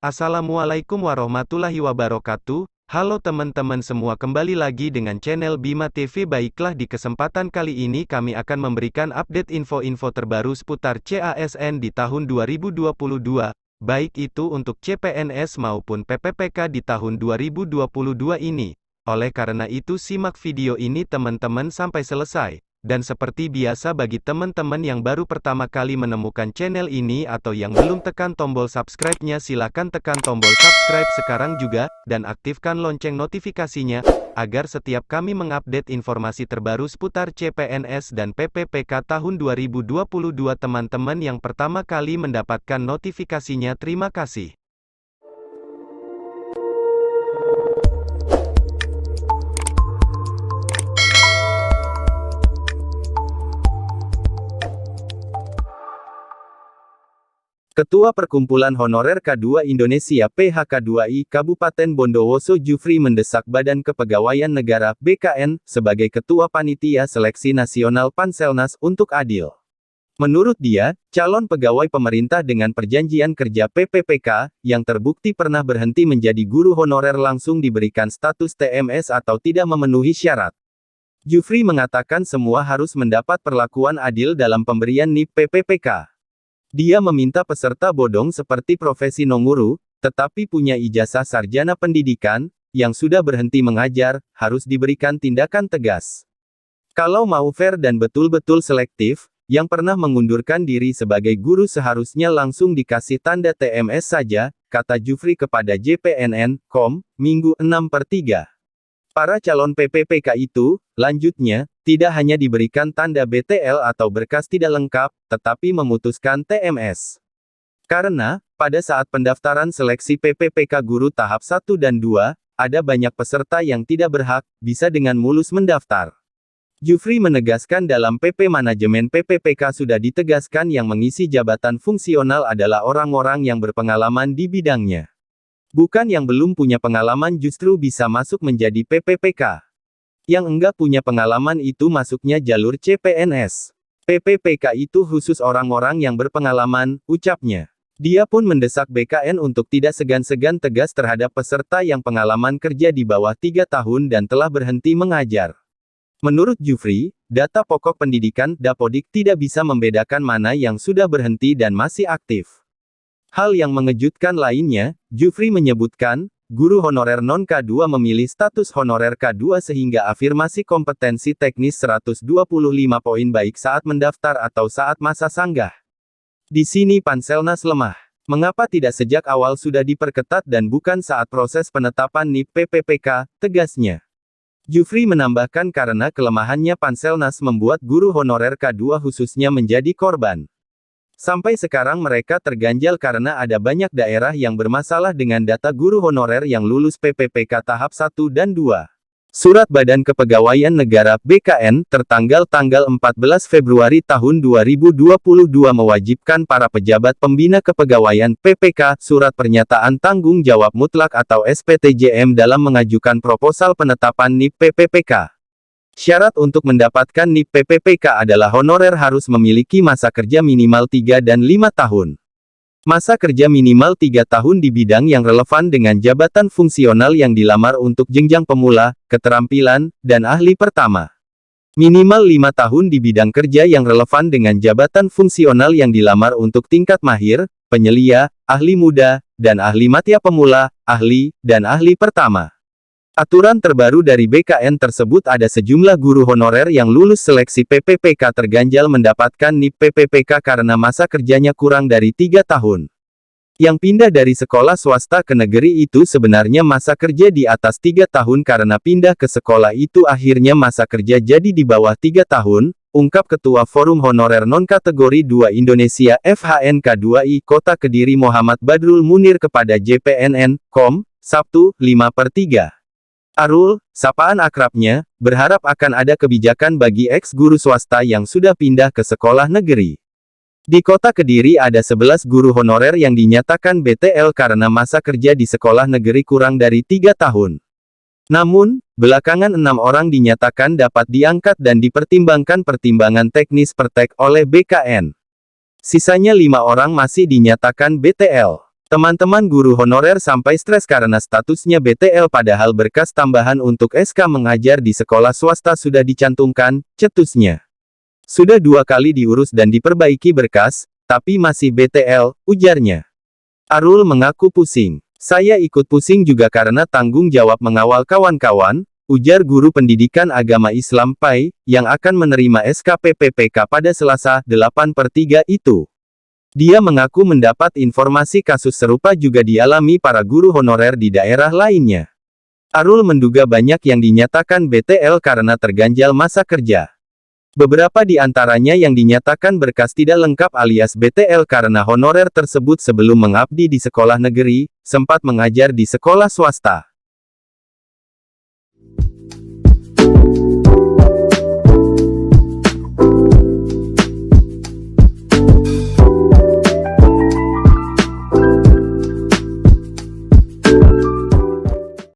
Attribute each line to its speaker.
Speaker 1: Assalamualaikum warahmatullahi wabarakatuh. Halo teman-teman semua, kembali lagi dengan channel Bima TV. Baiklah, di kesempatan kali ini kami akan memberikan update info-info terbaru seputar CASN di tahun 2022, baik itu untuk CPNS maupun PPPK di tahun 2022 ini. Oleh karena itu simak video ini teman-teman sampai selesai. Dan seperti biasa, bagi teman-teman yang baru pertama kali menemukan channel ini atau yang belum tekan tombol subscribe-nya, silakan tekan tombol subscribe sekarang juga, dan aktifkan lonceng notifikasinya, agar setiap kami mengupdate informasi terbaru seputar CPNS dan PPPK tahun 2022 teman-teman yang pertama kali mendapatkan notifikasinya. Terima kasih. Ketua Perkumpulan Honorer K2 Indonesia PHK2I Kabupaten Bondowoso Jufri mendesak Badan Kepegawaian Negara (BKN) sebagai Ketua Panitia Seleksi Nasional Panselnas untuk adil. Menurut dia, calon pegawai pemerintah dengan perjanjian kerja PPPK, yang terbukti pernah berhenti menjadi guru honorer langsung diberikan status TMS atau tidak memenuhi syarat. Jufri mengatakan semua harus mendapat perlakuan adil dalam pemberian NIP PPPK. Dia meminta peserta bodong seperti profesi nonguru, tetapi punya ijazah sarjana pendidikan, yang sudah berhenti mengajar, harus diberikan tindakan tegas. Kalau mau fair dan betul-betul selektif, yang pernah mengundurkan diri sebagai guru seharusnya langsung dikasih tanda TMS saja, kata Jufri kepada JPNN.com, Minggu 6/3. Para calon PPPK itu, lanjutnya, tidak hanya diberikan tanda BTL atau berkas tidak lengkap, tetapi memutuskan TMS. Karena, pada saat pendaftaran seleksi PPPK guru tahap 1 dan 2, ada banyak peserta yang tidak berhak, bisa dengan mulus mendaftar. Jufri menegaskan dalam PP Manajemen PPPK sudah ditegaskan yang mengisi jabatan fungsional adalah orang-orang yang berpengalaman di bidangnya. Bukan yang belum punya pengalaman justru bisa masuk menjadi PPPK. Yang enggak punya pengalaman itu masuknya jalur CPNS. PPPK itu khusus orang-orang yang berpengalaman, ucapnya. Dia pun mendesak BKN untuk tidak segan-segan tegas terhadap peserta yang pengalaman kerja di bawah 3 tahun dan telah berhenti mengajar. Menurut Jufri, data pokok pendidikan Dapodik tidak bisa membedakan mana yang sudah berhenti dan masih aktif. Hal yang mengejutkan lainnya, Jufri menyebutkan, guru honorer non-K2 memilih status honorer K2 sehingga afirmasi kompetensi teknis 125 poin baik saat mendaftar atau saat masa sanggah. Di sini Panselnas lemah. Mengapa tidak sejak awal sudah diperketat dan bukan saat proses penetapan NIP PPPK, tegasnya. Jufri menambahkan karena kelemahannya Panselnas membuat guru honorer K2 khususnya menjadi korban. Sampai sekarang mereka terganjal karena ada banyak daerah yang bermasalah dengan data guru honorer yang lulus PPPK tahap 1 dan 2. Surat Badan Kepegawaian Negara (BKN) tertanggal 14 Februari tahun 2022 mewajibkan para pejabat pembina kepegawaian (PPK) surat pernyataan tanggung jawab mutlak atau SPTJM dalam mengajukan proposal penetapan NIP PPPK. Syarat untuk mendapatkan NIP PPPK adalah honorer harus memiliki masa kerja minimal 3 dan 5 tahun. Masa kerja minimal 3 tahun di bidang yang relevan dengan jabatan fungsional yang dilamar untuk jenjang pemula, keterampilan, dan ahli pertama. Minimal 5 tahun di bidang kerja yang relevan dengan jabatan fungsional yang dilamar untuk tingkat mahir, penyelia, ahli muda, dan ahli madya pemula, ahli, dan ahli pertama. Aturan terbaru dari BKN tersebut ada sejumlah guru honorer yang lulus seleksi PPPK terganjal mendapatkan NIP PPPK karena masa kerjanya kurang dari 3 tahun. Yang pindah dari sekolah swasta ke negeri itu sebenarnya masa kerja di atas 3 tahun karena pindah ke sekolah itu akhirnya masa kerja jadi di bawah 3 tahun, ungkap Ketua Forum Honorer Non-Kategori 2 Indonesia FHNK2I Kota Kediri Muhammad Badrul Munir kepada JPNN.com, Sabtu, 5/3. Arul, sapaan akrabnya, berharap akan ada kebijakan bagi ex-guru swasta yang sudah pindah ke sekolah negeri. Di Kota Kediri ada 11 guru honorer yang dinyatakan BTL karena masa kerja di sekolah negeri kurang dari 3 tahun. Namun, belakangan 6 orang dinyatakan dapat diangkat dan dipertimbangkan pertimbangan teknis pertek oleh BKN. Sisanya 5 orang masih dinyatakan BTL. Teman-teman guru honorer sampai stres karena statusnya BTL padahal berkas tambahan untuk SK mengajar di sekolah swasta sudah dicantumkan, cetusnya. Sudah 2 kali diurus dan diperbaiki berkas, tapi masih BTL, ujarnya. Arul mengaku pusing. Saya ikut pusing juga karena tanggung jawab mengawal kawan-kawan, ujar guru pendidikan agama Islam PAI, yang akan menerima SKPPPK pada Selasa, 8/3 itu. Dia mengaku mendapat informasi kasus serupa juga dialami para guru honorer di daerah lainnya. Arul menduga banyak yang dinyatakan BTL karena terganjal masa kerja. Beberapa di antaranya yang dinyatakan berkas tidak lengkap alias BTL karena honorer tersebut sebelum mengabdi di sekolah negeri, sempat mengajar di sekolah swasta.